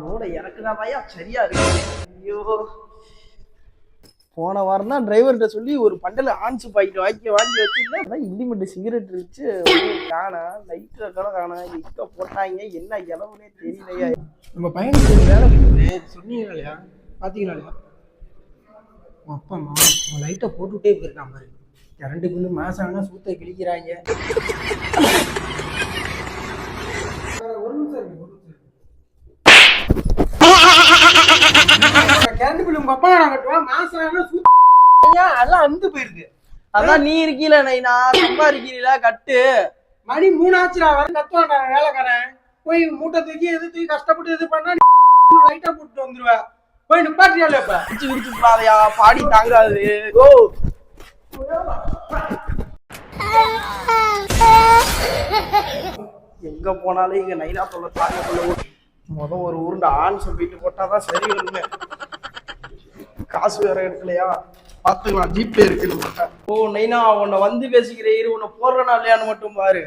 லோட இறக்குதாயா சரியா இருக்கு. ஐயோ, போன வாரம் தான் டிரைவர்கிட்ட சொல்லி ஒரு பண்டல ஆன்சு பாக்கெட் வாங்கி வச்சிருந்தேன். இண்டிமெண்ட் சிகரெட் இருந்துச்சு, காணா லைட்டர் காணா, எங்க போட்டாங்க என்ன இளவுனே தெரியலையா. நம்ம பையனுக்கு வேலை இருக்குது சொன்னீங்க இல்லையா, பார்த்தீங்களா இல்லையா? அப்பா அம்மா அவன் லைட்டை போட்டுவிட்டே போயிருக்கான் பாரு. கரண்ட் பில்லு மாதம் ஆனால் சூத்தை கிழிக்கிறாங்க. ஒரு நிமிஷம் கரண்ட் பில்லு உங்க அப்பா நான் கட்டுவேன், மாதம் ஆனால் சூத்த எல்லாம் அந்து போயிருக்கு. அதான் நீ இருக்கீல நான் ரொம்ப இருக்கீங்களா கட்டு. மணி 3 ஆச்சுடா, வர கத்துவான்டா வேலைக்காரன். போய் மூட்டை தூக்கி எது தூக்கி கஷ்டப்பட்டு இது பண்ணா லைட்டா போட்டு வந்துருவேன். போய் நிப்பாட்டியால இப்ப விரிச்சு பாதையா பாடி தாங்காது. ஓ எங்க போனாலும் இங்க நைனா சொல்ல தாங்க சொல்ல ஒரு உருண்டை ஆண் சொல்லிட்டு போட்டாதான் சரி வருமே. காசு வேற எடுக்கலையா, பாத்துக்கலாம் ஜிபே இருக்கு. ஓ நைனா உன்னை வந்து பேசிக்கிறேன், உன்னை போடுறனா இல்லையான்னு மட்டும் பாரு.